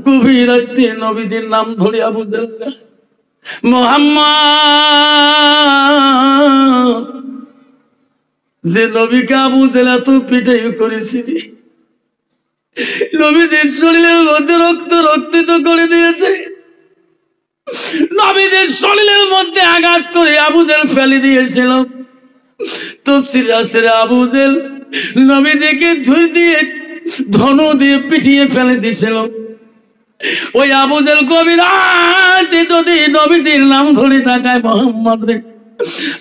গভীর রাতে নবীজির নাম ধরে আবু জেহেল মুহাম্মদ, যে নবীকে আবু জেহেল এত পিটাই করেছিল, নবীজির শরীরের মধ্যে রক্ত রক্তিত করে দিয়েছে, নবীজির শরীরের মধ্যে আঘাত করে আবু জেহেল ফেলে দিয়েছিল। তাফসীরে আছে আবু জেহেল নবীজিকে ধুই দিয়ে ধনু দিয়ে পিটিয়ে ফেলে দিয়েছিল। ওই আবু জেহেল গভীর রাতে যদি নবীজির নাম ধরে ডাকায় মুহাম্মদ রে,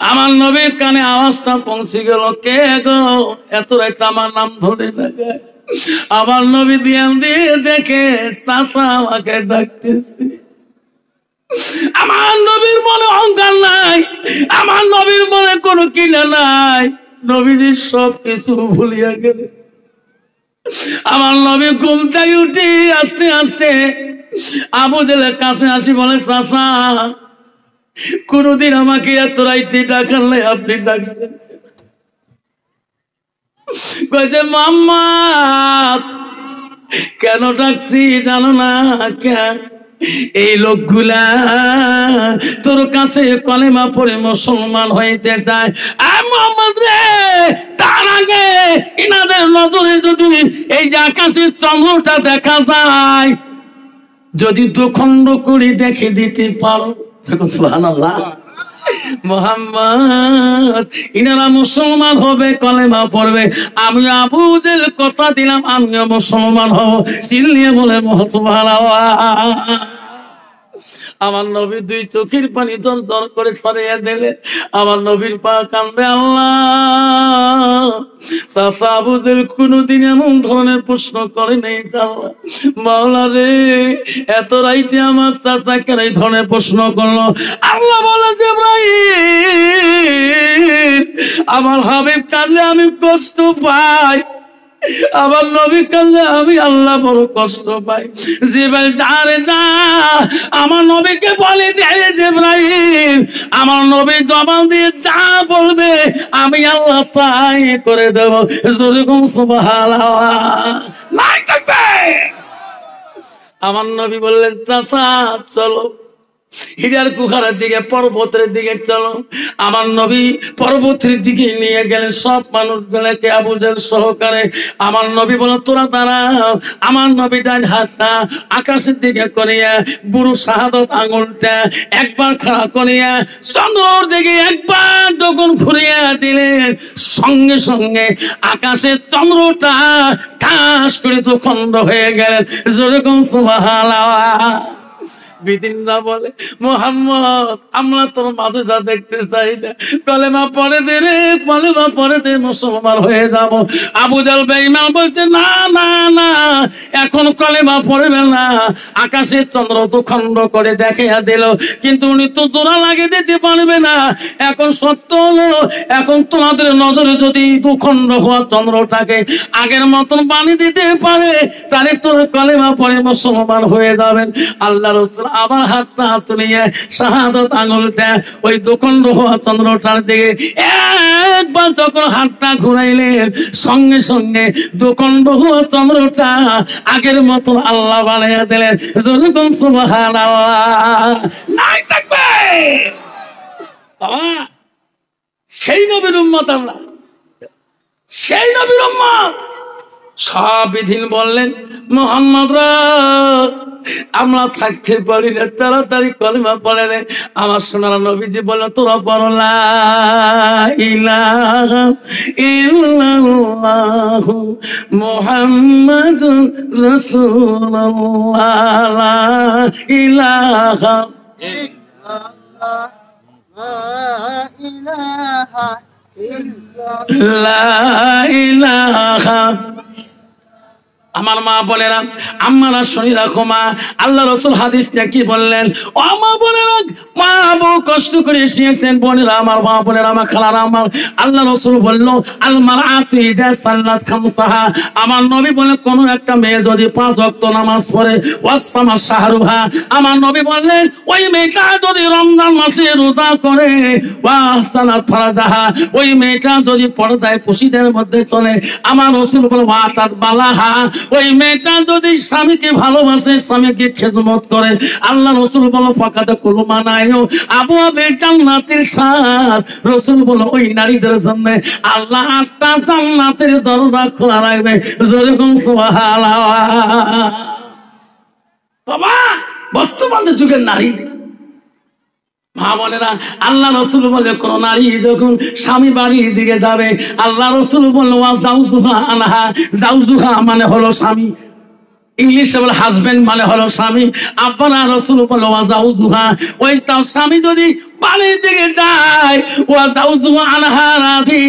আমার নবীর কানে আওয়াজটা পৌঁছে গেল, কে গো এত রাতে আমার নাম ধরে ডাকায়? আমার নবী ধ্যান দিয়ে দেখে চাচা আমাকে ডাকতেছে। আমার নবীর মনে অহংকার নাই, আমার নবীর মনে কোনো কিনা নাই, নবীজি সব কিছু ভুলিয়া গেলেন। আমার নবী ঘুম থেকে উঠে আস্তে আস্তে আবু জেহেলের কাছে আসি বলে, চাচা কোনদিন আমাকে এত রাইতে ডাকার নাই, আপনি ডাকছেন? কইছে মাম্মা কেন ডাকছি জানো না? কেন এই লোকগুলা তোর কাছে কলেমা পড়ে মুসলমান হইতে চায়। মুহাম্মদ রে, তার আগে ইনাদের নজরে যদি এই যে আকাশের চন্দ্রটা দেখা যায়, যদি দুখণ্ড করে দেখে দিতে পারো। সুবহানাল্লাহ। মুহাম্মদ ইনারা মুসলমান হবে, কলেমা পড়বে, আমি আবু জেহেল কথা দিলাম আমিও মুসলমান হব। চিল্লিয়ে বলে সুবহানাল্লাহ। আমার নবী দুই চোখের পানি দর দর করে ছড়িয়ে দিলে, আমার নবীর পা কান্দে। আল্লাহ, চাচা আবু জেহেল কোনদিন এমন ধরনের প্রশ্ন করে নেই। মাওলা রে, এত রাইতে আমার চাচা কেন এই ধরনের প্রশ্ন করলো? আল্লাহ বলে, জিবরাইল আমার হাবিব কাঁদলে আমি কষ্ট পাই, আমার নবী কাঁদলে আমি আল্লাহ বড় কষ্ট পাই। জিবরাইল যা রে যা, আমার নবীকে বলে দে জিবরাইল, আমার নবী জবান দিয়ে যা বলবে আমি আল্লাহ তাই করে দেব। যেরকম সুবহানাল্লাহ। নাই থাকবে। আমার নবী বললেন, চাচা চলো হিরার গুহার দিকে, পর্বতের দিকে চলো। আমার নবী পর্বতের দিকে নিয়ে গেলেন সব মানুষগুলোকে আবু জেহেল সহকারে। আমার নবী বলে, তোরা দাঁড়াও। আমার নবী ডান হাতটা আকাশের দিকে করিয়া বুড়ো শাহাদত আঙুলটা একবার খাড়া করিয়া চন্দ্রর দিকে একবার যখন ঘুরিয়া দিলেন, সঙ্গে সঙ্গে আকাশের চন্দ্রটা ঠাস করে দুখণ্ড হয়ে গেলেন। যেরকম সুবহানাল্লাহ। বিদিনরা বলে, মুহাম্মদ আমরা তোর মাঝে যা দেখতে চাই না, কলেমা পড়ে দে রে, কলেমা পড়ে দে, মুসলমান হয়ে যাব। আবু জেহেল বেঈমান বলছে, না না না, এখন কলেমা পড়বে না। আকাশের চন্দ্র দুখণ্ড করে দেখিয়া দিল, কিন্তু উনি তো জোড়া লাগিয়ে দিতে পারবে না। এখন সত্য হলো, এখন তোমাদের নজরে যদি দুখণ্ড হওয়া চন্দ্রটাকে আগের মতন বানিয়ে দিতে পারে, তাহলে তোরা কলেমা পড়ে মুসলমান হয়ে যাবেন। আল্লাহ রাসূল আবার হাতটা হাত নিয়ে শাহাদত আঙুলটা ওই দুখণ্ড হওয়া চন্দ্রটার দিকে একবার যখন হাতটা ঘুরাইলেন, সঙ্গে সঙ্গে দুখণ্ড হওয়া চন্দ্রটা আগের মতন আল্লাহ বানাইয়া দিলেন। যেরকম সুবহানাল্লাহ। নাই থাকবে বাবা। সেই নবীর উম্মত আমরা, সেই নবীর উম্মত। সব বিধিন বললেন, মুহাম্মদরা আমরা থাকতে পারি না, তাড়াতাড়ি কলেমা পড়ে রে। আমার সোনার নবীজি বলল, তোরা পড় লা ইলাহা ইল্লাল্লাহু মুহাম্মাদুর রাসূলুল্লাহ, লা ইলাহা ইল্লাল্লাহ, লা ইলাহা। আমার মা বোনেরা, আমরা শুনি রাখো মা, আল্লাহ রাসূল হাদিসটা কি বললেন? ও মা বোনেরা, মা বউ কষ্ট করে এসেছেন, বোনেরা আমার, মা বোনেরা আমার, খালারা আমার, আল্লাহ রাসূল বলল, আল মারআতু ইযা সাল্লাত খামসাহা। আমার নবী বলেন, কোন একটা মেয়ে যদি 5 ওয়াক্ত নামাজ পড়ে, ওয়াসামা শাহরুহা, আমার নবী বললেন ওই মেয়েটা যদি রমজান মাসে রোজা করে, ওয়াসানাত ফারাজাহা, ওই মেয়েটা যদি পর্দায় পুশিদের মধ্যে চলে, আমার রাসূল বলেন ওয়াতাত বালাহা, ওই মেয়েটা যদি স্বামীকে ভালোবাসে, স্বামীকে খেদমত করে, আল্লাহ রসুল বলো ফাকাদা কুলুমা নাইও আবু আবে জান্নাতের স্বাদ। রসুল বলো ওই নারীদের জন্য আল্লাহ 8টা জান্নাতের দরজা খোলা রাখবে। জোরে কোন সুবহানাল্লাহ। বাবা বর্তমান যুগের নারী মা বোনেরা, আল্লাহ রসুল বলে কোন নারী যখন স্বামী বাড়ির দিকে যাবে, আল্লাহ রসুল বলল জাউজুহা আনহা। জাউজুহা মানে হলো স্বামী, ইংলিশে বলে হাজবেন্ড মানে হলো স্বামী। আপনারা রসুল বলো জাউজুহা, ওই তার স্বামী যদি বাড়ির দিকে যায়, ও জাউজুহা আনহা রাধি,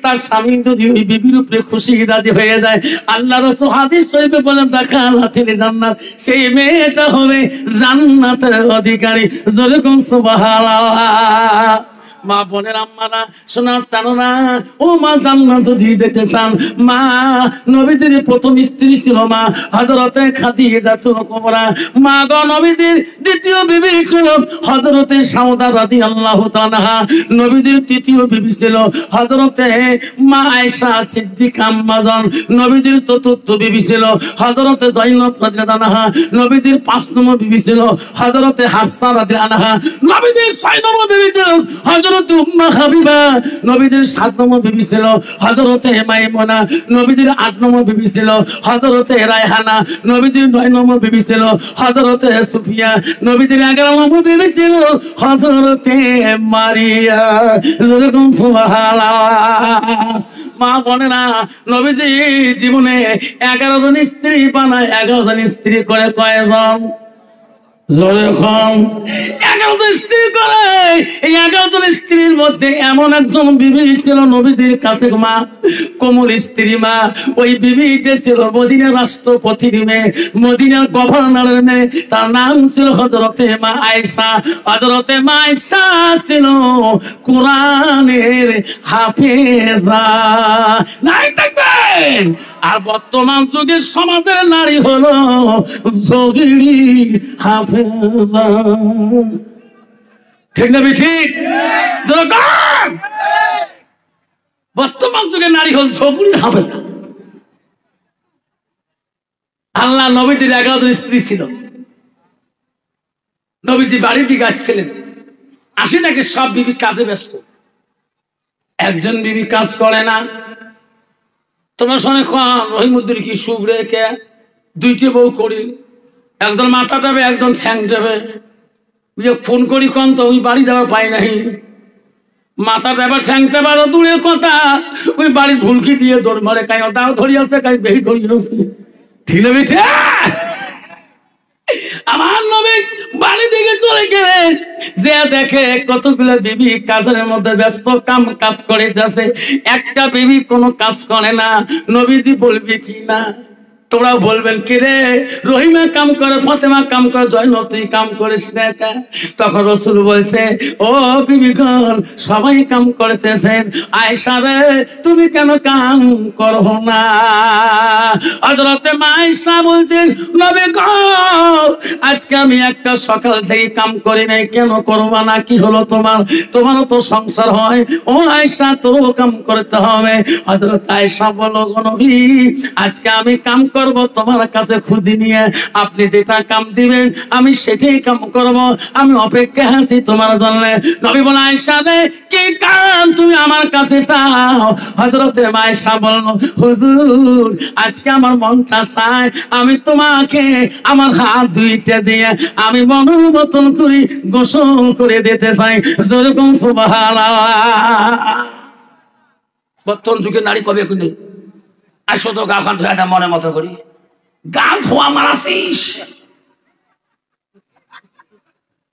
তার স্বামী যদি ওই বিবির উপরে খুশি রাজি হয়ে যায়, আল্লাহ রসুল হাদিস শরীফে বলেন দাখালাতিল জান্নাত, সেই মেয়েটা হবে জান্নাতের অধিকারী। জোরে কোন সুবহানাল্লাহ। মা বোনের আম্মারা শোনার জানোনা, ও মা জান্নাত দিয়ে যেতে চান, মা নবীজির প্রথম স্ত্রী ছিল মা হযরতে খাদিজাতুল কুবরা। মা গো নবীজির দ্বিতীয় বিবি ছিল হযরতে সাউদা রাদিয়াল্লাহু তাআলা। নবীজির তৃতীয় বিবি ছিল হযরতে মা আয়েশা সিদ্দিকা আম্মাজান। নবীজির চতুর্থ বিবি ছিল হযরতে জয়নব রাদিয়াল্লাহু আনহা। নবীজির 5 নম্বর বিবি ছিল হযরতে হাফসা রাদিয়াল্লাহু আনহা। নবীজির 6 নম্বর বিবি ছিল হযরতে উম্মে হাবিবা। নবীজির 7 নম্বর বিবি ছিল হযরতে মাইমুনা। নবীজির 8 নম্বর বিবি ছিল হযরতে রায়হানা। নবীজির 9 নম্বর বিবি ছিল হযরতে সুফিয়া। নবীজির 11 নম্বর বিবি ছিল হযরতে মারিয়া। যেরকম সুবহানাল্লাহ। মা বোনেরা, নবীজি জীবনে 11 জন স্ত্রী বানায়। 11 জন স্ত্রী করে কয়জন? যখন 11 জন স্ত্রী করে, এই 11 জন স্ত্রীর মধ্যে এমন একজন বিবি ছিল নবীজির কাছে মা, কোমল স্ত্রী মা। ওই বিবিটা ছিল মদিনার রাষ্ট্রপতির মেয়ে, মদিনার গভর্নরের মেয়ে। তার নাম ছিল হযরতে মা আয়েশা। হযরতে মা আয়েশা ছিল কোরআনের হাফেজা। নাই থাকবেন। আর বর্তমান যুগের সমাজের নারী হলো যোগিনী হাফেজা। ঠিক না ঠিক? বর্তমান যুগের নারী হল যোগিনী হাফেজা। আল্লাহ নবীজির 11 জন স্ত্রী ছিল। নবীজি বাড়ির দিকে আসছিলেন, আসি নাকি সব বিবি কাজে ব্যস্ত। একজন বিবি কাজ করে না। তোমার সঙ্গে রহিমুদ্দিন কি সুখ রেখে 2টি বউ করি, একজন মাথা যাবে, একজন ঠ্যাং যাবে। ফোন করি কন তো ওই বাড়ি যাবার পাই নাই, মাথা যাবার ঠ্যাংটা বারো দূরের কথা, ওই বাড়ির ভুলকি দিয়ে দৌড় মারে। কাই তাও ধরি আছে, কাই বেহি ধরি আছে। ঠিক না বেঠে? আমার নবী বাড়ি দিকে চলে গেলেন, যে দেখে কতগুলো বিবি কাজের মধ্যে ব্যস্ত, কাজ করে যাচ্ছে। একটা বিবি কোনো কাজ করে না। নবীজি বলবে কি না? তোমরাও বলবেন কে রে, রহিমা কাম করে, ফাতেমা কাম করে, জয়নব তুই কাম করিস না একা? তখন রাসূল বলছে, ও বিবিগণ সবাই কাম করতেছেন, আয়েশা রে তুমি কেন কাম করো না? হযরতে মা আয়েশা বলছে, নবী গো আজকে আমি একটা সকাল থেকে কাম করি নাই, কেন করবা না? কি হলো তোমার? তোমারও তো সংসার হয়। ও আয়েশা তোরও কাম করতে হবে। হযরত আয়েশা বলল, গো নবী আজকে আমি কাম করব তোমার কাছে খুঁজি নিয়ে, আপনি যেটা কাম দিবেন আমি সেটাই কাম করব, আমি অপেক্ষা আছি তোমার জন্য। নবী বলে, আয়েশা রে কি কাম তুমি আমার কাছে চাও? হযরতে আয়েশা বলল, হুজুর আজকে আমার মনটা চায় আমি তোমাকে আমার হাত 2টা দিয়ে আমি মনের মতন করে গোসল করে দিতে চাই। যেরকম সুবহানাল্লাহ। বর্তমান যুগে নারী কবে কোনে আসো তো গা খান ধোয়া মনের মতো করি, গা ধোয়া মারাছিস।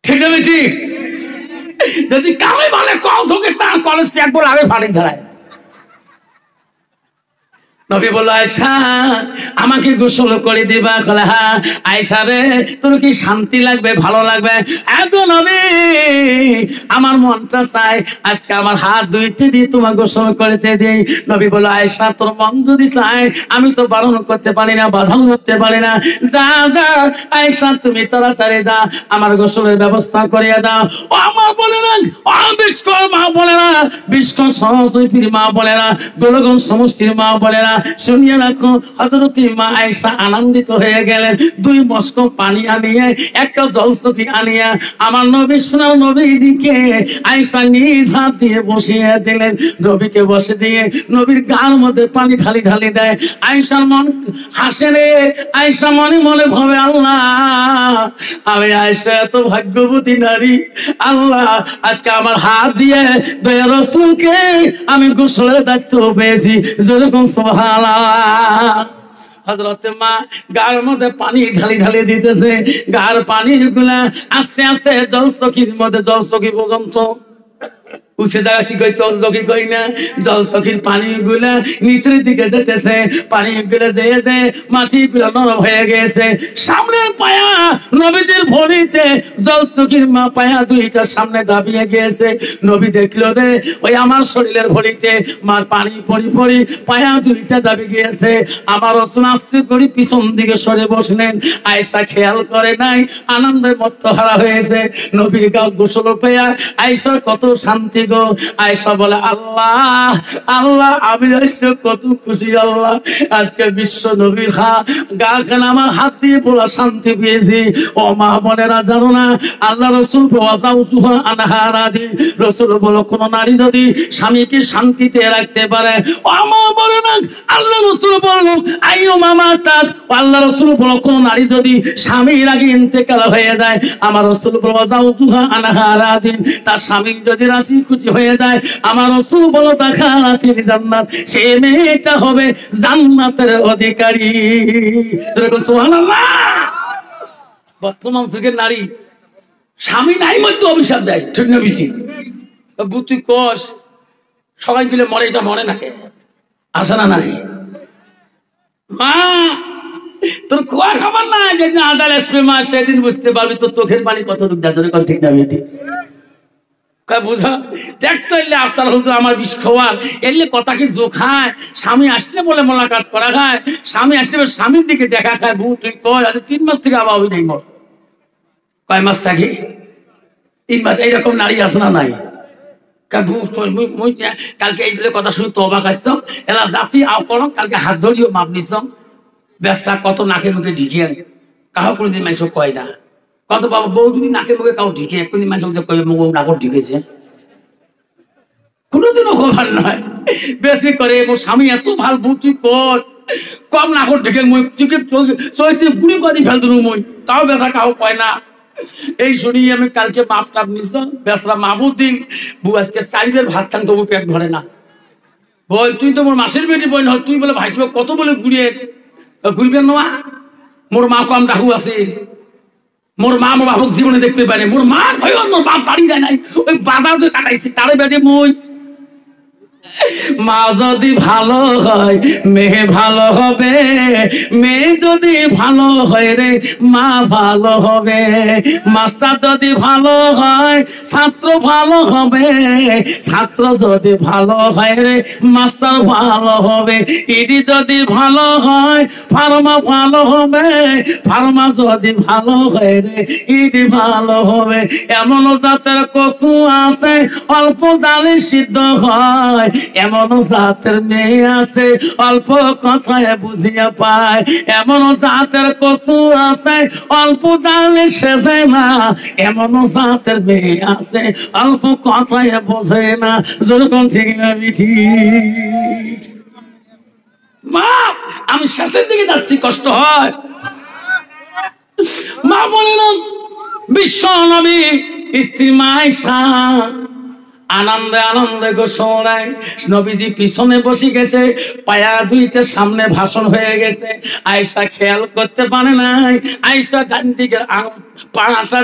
ঠিক আছে ঠিক? যদি কালে মানে কল থেকে চান কলেজ একবার আগে ফাড়ি ধরায়। নবী বলল, আয়েশা আমাকে গোসল করে দিবা? বলে হ্যাঁ। আয়েশা রে তোর কি শান্তি লাগবে, ভালো লাগবে? এখন নবী আমার মনটা চাই আজকে আমার হাত 2টা দিয়ে তোমার গোসল করতে দিই। নবী বলল, আয়েশা তোর মন যদি চায় আমি তো বারণ করতে পারি না, বাধাও করতে পারি না। যা যা আয়েশা তুমি তাড়াতাড়ি যা, আমার গোসলের ব্যবস্থা করিয়া দাও। ও আমার বোনেরা, ও বিস্কর মা বোনেরা, বিস্কর সহজীর মা বোনেরা, গোলগঞ্জ সমষ্টির মা বোনেরা, শুনিয়ে রাখো, হযরতে মা আয়েশা আনন্দিত হয়ে গেলেন। 2 মস্ক পানি আনিয়ে, একটা জলচকি আনিয়ে আমার নবী সোনার নবীকে আয়েশা নিজ হাত দিয়ে বসিয়ে দিলেন। নবীকে বসে দিয়ে নবীর গার মধ্যে পানি ঢালি ঢালি দেয়। আয়েশার মন হাসে রে। আয়েশা মনে মনে ভাবে, আল্লাহ, আমি আয়েশা এত ভাগ্যবতী নারী, আল্লাহ আজকে আমার হাত দিয়ে দয়া রাসূলকে আমি গোসলের দায়িত্ব পেয়েছি। যেরকম সুবহানাল্লাহ। হযরতে মা গার মধ্যে পানি ঢালি ঢালি দিতেছে। গার পানি গুলা আস্তে আস্তে জলচকির মধ্যে, জলচকি পর্যন্ত উঠে দাঁড়া, কি কই জলচকি কই না, জলচকির পানি গুলা নিচের দিকে যেতেছে। পানি গুলা যেয়ে যে মাটি গুলা নরম হয়ে গেছে। সামনের পায়া নবীদের ভরিতে জলচকির মা পায়া 2টা সামনে দাবিয়ে গিয়েছে। নবী দেখলো রে, ওই আমার শরীরের ভরিতে মার পানি পরি পরি পায়া 2টা দাবি গিয়েছে। আমার রাসূল আস্তে করে পিছন দিকে সরে বসলেন। আয়েশা খেয়াল করে নাই, আনন্দে মত্ত হারা হয়েছে। নবীর গা গোসল পেয়া আয়েশার কত শান্তি গো। আয়েশা বলে, আল্লাহ আল্লাহ, আমি আজকে কত খুশি আল্লাহ, আজকে বিশ্ব নবীর গা খান আমার হাত দিয়ে পুরো শান্তি পেয়েছি। ও মা বোনেরা, জানো না আল্লাহ রাসূল রাসূল বলো, কোন নারী যদি স্বামীকে শান্তিতে রাখতে পারে, ও মা বোনেরা, আল্লাহ রাসূল বলো আইও মামা তাত, আল্লাহ রাসূল বলো কোন নারী যদি স্বামীর আগে ইন্তেকাল হয়ে যায়, আমার রাসূল বলো যাওতুহা আনহারাদিন, তার স্বামী যদি রাশি খুশি হয়ে যায়, আমার রাসূল বলো তাখাতিল জান্নাত, সে মেয়েটা হবে জান্নাতের অধিকারী। সুবহানাল্লাহ। বর্তমান যুগের নারী স্বামী নাই মধ্যে অভিশাপ দেয়, ঠিক না বিচি? বুদ্ধি কোষ সবাই মিলে মরে, এটা মরে নাকি? আসে না নাই? মা তোর খোয়া খাবার না, যেদিন আদার আসবে মা সেদিন বুঝতে পারবি তোর চোখের পানি কত দুঃখ দেয়। তোর ঠিক না বেটি? বুঝা দেখতো এলে আপনার হুজুর আমার বিষ খাওয়ার এলে কথা কি জোখায়, স্বামী আসলে বলে মোলাকাত করা খায়, স্বামী আসলে স্বামীর দিকে দেখা খায়। বউ তুই কয় আজ 3 মাস থেকে আবার নেই মোর, কয় মাস থাকি 3 মাস, এইরকম নারী আছে না নাই? কালকে এই কথা শুনে তো অবাক আছ, এলা যাচ্ছি আও করো, কালকে হাত ধরিও মাপ নিছ, ব্যস্তা কত নাকে মুখে ঢিকিয়ে কাহো কোনোদিন মানুষ কয় না। কত বাবা বউ যদি নাকে মুখে কাউ ঢিকে, কোনদিন মানুষ কয়ে বউ নাকর ঢিকেছে, কোনোদিনও কবার নয়। বেশি করে মোর স্বামী এত ভাল, বউ তুই কর কম নাকর ঢেকে মই চোখে চোখে বুড়ি কদি ফেল দিল মই, তাও বেসা কাউ কয় না। এই শুনি আমি কালকে মাপ টাপ নিছ, বেসরা মাবুর দিন বউ আজকে 4 বের ভাত খান, তবু পেট ভরে না। বল তুই তো মোর মাসের বেটি বই নয়, তুই বলে ভাইসব কত বলে ঘুরিয়ে ঘুরবেন না। মোর মা কম ডাকু আছে, মোর মা মোর বাবুক জীবনে দেখতে পারে। মোর মা ভয়, মোর বাপ বাড়ি যায় নাই, ওই বাজার যে কাটাইছি তারে বেটে মই। মা যদি ভালো হয় মেয়ে ভালো হবে, মেয়ে যদি ভালো হয় রে মা ভালো হবে, মাস্টার যদি ভালো হয় ছাত্র ভালো হবে, ছাত্র যদি ভালো হয় রে মাস্টার ভালো হবে, ইডি যদি ভালো হয় ফার্মা ভালো হবে, ফার্মা যদি ভালো হয় রে ইডি ভালো হবে। এমন জাতের কচু আছে অল্প জালে সিদ্ধ হয়, এমন জাতের মেয়ে আছে অল্প কথায় বুঝিয়া পায়, এমন জাতের কচু আছে অল্প জালে সেজে না, এমন জাতের মেয়ে আছে অল্প কথায় বোঝে না। যেরকম ঠিক না ঠিক? মা আমি শেষের দিকে যাচ্ছি, কষ্ট হয়। মা বলেন বিশ্ব নবী স্ত্রী মা আয়েশা আনন্দে আনন্দে গোসলায়, নবীজি পিছনে বসে গেছে, পায়া 2টা সামনে ভাষণ হয়ে গেছে। আয়েশা খেয়াল করতে পারে নাই, আয়েশা ডান দিকের পাটা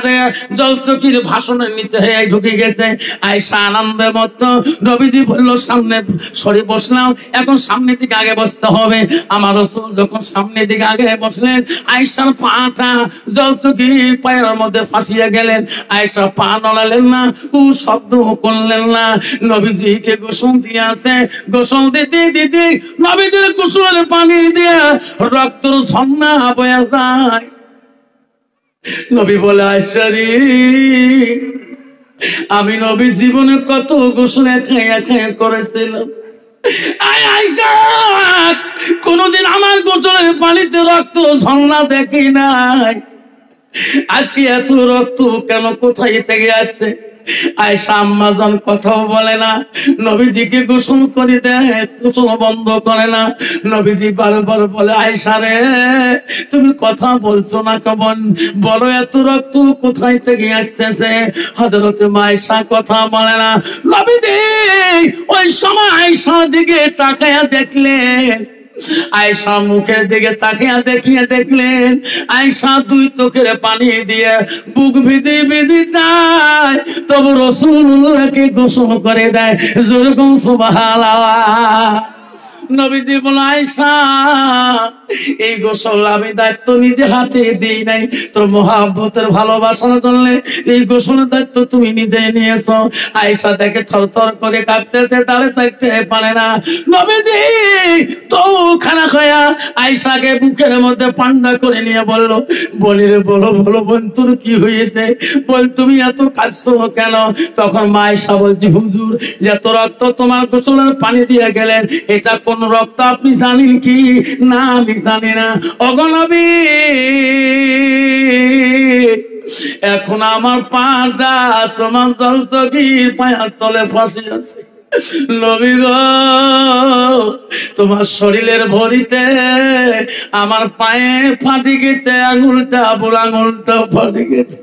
জলচকির ভাষণের নিচে হয়ে ঢুকে গেছে। আয়েশা আনন্দের মতো, নবীজি বলল সামনে সরে বসলাম, এখন সামনের দিকে আগে বসতে হবে। আমার রাসূল যখন সামনের দিকে আগে বসলেন, আয়েশার পাটা জলচকির পায়ের মধ্যে ফাঁসিয়ে গেলেন। আয়েশা পা নড়ালেন না, ও শব্দ করলেন না। নবীজিকে গোসল দিয়ে আছে, গোসল দিতে দিতে নবীজির গোসলের পানি দিয়ে রক্তর ঝর্ণা বয়ে যায়। নবী বলে, আয়েশা রে, আমি নবী জীবনে কত গোসল খাইয়া খাইয়া করেছিলাম, আয়েশা কোনদিন আমার গোসলের পানিতে রক্ত ঝর্ণা দেখি নাই, আজকে এত রক্ত কেন, কোথায় থেকে আসছে? আয়েশা আম্মাজান কথাও বলে না, নবীজিকে গোসল করে দেয়, গোসল বন্ধ করে না। নবীজি বারবার বলে, আয়েশা রে তুমি কথা বলছো না কেমন, বলো এত রক্ত কোথায় থেকে আসছে? হযরত আয়েশা কথা বলে না। নবীজি ওই সময় আয়েশার দিকে তাকায়া দেখলেন, আয়েশা মুখের দিকে তাকিয়ে দেখিয়ে দেখলেন আয়েশা দুই চোখের পানি দিয়ে বুক ভিজে ভিজে যায়, তবু রাসূলুল্লাহকে গোসল করে দেয়। যেরকম সুবহানাল্লাহ। নবীজি বলে, আয়েশা এই গোসল আমি দায়িত্ব নিজে হাতে দিই নাই, তোর মহাব্বতের ভালোবাসার জন্য এই গোসলের দায়িত্ব তুমি নিজে নিয়েছো। আয়েশা দেখে থরথর করে কাঁপতেছে, দাঁড়ে থাকতে পারে না। নবীজি তো খানা খায়া আয়েশাকে বুকের মধ্যে পান্ডা করে নিয়ে বলল, বলি রে বলো বলো বোন তোর কি হয়েছে, বল তুমি এত কাঁদছো কেন? তখন মা আয়েশা বলছে, হুজুর যত রক্ত তোমার গোসলের পানি দিয়ে গেলেন, এটা কোন রক্ত আপনি জানেন কি? না আমি জানি না। ওগো নবী এখন আমার পাটা তোমার জলচকির পায়ের তলে ফাঁসি আছে। নবী গো তোমার শরীরের ভরিতে আমার পায়ে ফাটি গেছে, আঙুলটা বুড়ো আঙুলটা ফাটি গেছে।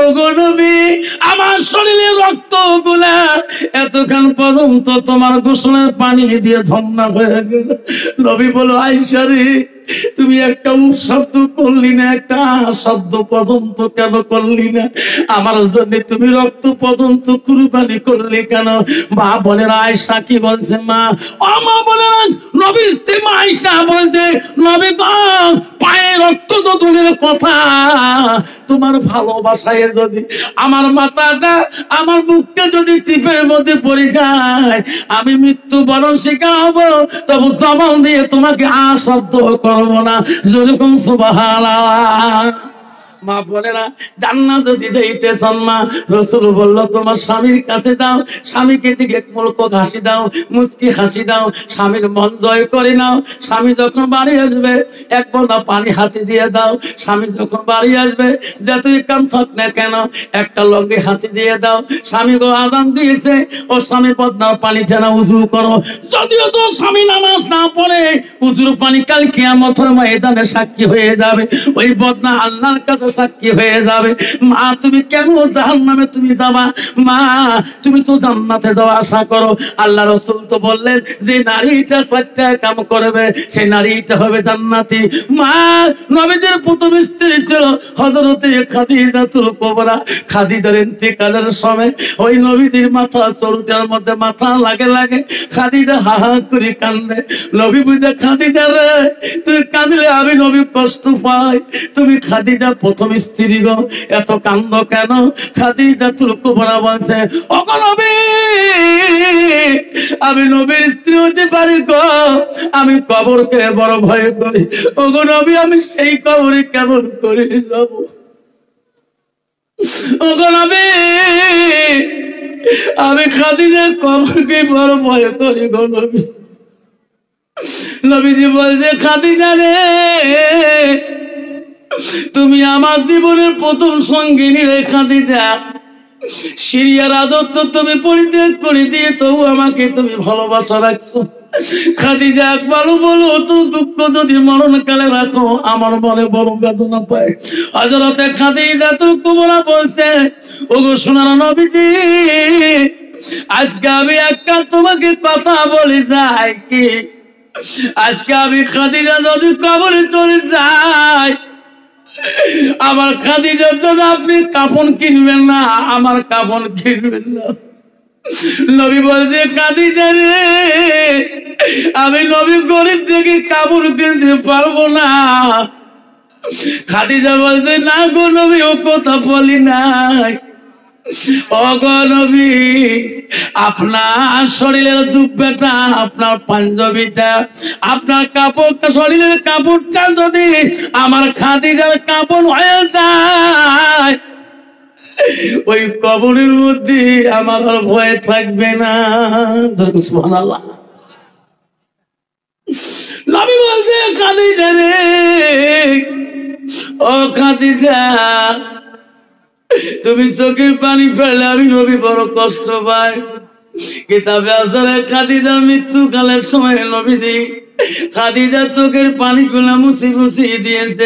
ওগো নবী আমার শরীরের রক্ত গুলা এতক্ষণ পর্যন্ত তোমার গোসলের পানি দিয়ে ঝর্ণা হয়ে গেল। নবী বলো, আয়েশা রে তুমি একটা শব্দ করলি না, একটা শব্দ পর্যন্ত কেন করলি না? আমার জন্য তুমি রক্ত পর্যন্ত কুরবানি করলি কেন? মা বলে না, আয়েশা কি বলছে? মা মা বলে না, নবীর স্ত্রী মা আয়েশা বলছে, নবী গো পায়ে রক্ত তো দূরের কথা, তোমার ভালোবাসায় যদি আমার মাথাটা আমার বুকটা যদি চিপের মধ্যে পড়ে যায়, আমি মৃত্যুবরণ শিকার হবো, তবু জবান দিয়ে তোমাকে শব্দ করবো না। যেরকম সুবহানাল্লাহ। মা বলে না, জান্নাত যদি যাইতে চান মা, রাসূল বলল তোমার স্বামীর কাছে যাও, স্বামীকে দিকে এক মুলক হাসি দাও, মুচকি হাসি দাও, স্বামীর মন জয় করে নাও। স্বামী যখন বাড়ি আসবে এক বোতল পানি হাতে দিয়ে দাও। স্বামী যখন বাড়ি আসবে যতই কাম থাক না কেন একটা লঙ্গি হাতে দিয়ে দাও। স্বামী গো আজান দিয়েছে, ও স্বামী বদনার পানি ঠেনা উজু করো। যদিও তো স্বামী নামাজ না পড়ে, উজুর পানি কাল কিয়ামতের ময়দানে সাক্ষী হয়ে যাবে, ওই বদনা আল্লাহর কাছে সাক্ষী হয়ে যাবে। মা তুমি কেন জাহান্নামে তুমি যাবা? মা তুমি তো জান্নাতে যাওয়া আশা করো। আল্লাহ রাসূল তো বললেন যে নারীটা চারটা কাম করবে সেই নারীটা হবে জান্নাতি। মা নবীদের প্রথম স্ত্রী ছিল হযরতে খাদিজাতুল কুবরা। খাদিজার ইন্তেকালের সময় ওই নবীজির মাথা চরুটার মধ্যে মাথা লাগে লাগে খাদিজা হা হা করে কান্দে। নবী বুঝে, খাদিজা রে তুই কাঁদলে আমি নবী কষ্ট পাই, তুমি খাদিজা প্রথম স্ত্রী গো, এত কান্দ কেন? খাদিজাতুল কুবরা বলছে, ওগো নবী আমি নবীর স্ত্রী হতে পারি গো, আমি কবরকে বড় ভয় করি। ওগো নবী আমি সেই কবরে কেমন করে যাব? ওগো নবী আমি খাদিজার কবরকে বড় ভয় করি গো নবী। নবীজি বলছে, খাদিজা রে তুমি আমার জীবনের প্রথম সঙ্গিনী রে খাদিজা। সিরিয়ার আদত্ত তুমি পরিত্যাগ করে দিয়ে তবু আমাকে তুমি ভালোবাসা রাখছো। খাদিজা বলো বলো তোর দুঃখ যদি মরণকালে রাখো আমার মনে বড় বেদনা পায়। হযরতে খাদিজাতুল কুবরা বলছে, ওগো সোনার নবীজি আজকে আমি একটা তোমাকে কথা বলে যাই কি, আজকে আমি খাদিজা যদি কবরে চলে যাই, আমার খাদিজার জন্য আপনি কাফন কিনবেন না, আমার কাফন কিনবেন না। নবী বলছে, খাদিজা রে আমি নবী গরিব থেকে কাপড় কিনতে পারবো না। খাদিজা বলছে, না গো নবী ও কথা বলি নাই। ওগো নবী আপনার শরীরের জুব্বাটা, আপনার পাঞ্জাবিটা, আপনার কাপড়টা, শরীরের কাপড়টা যদি আমার খাদিজার কাপড় হয়ে যায়, ওই কবরের মধ্যে আমার আর ভয় থাকবে না। সুবহানাল্লাহ। নবী বলছে খাদিজা রে, ও খাদিজা, তুমি চোখের পানি ফেললে আমি নবী বড় কষ্ট পাই। কিতাবে আছে খাদিজার মৃত্যুকালের সময় নবীজি খাদিজার চোখের পানিগুলা মুছি মুছি দিয়েছে।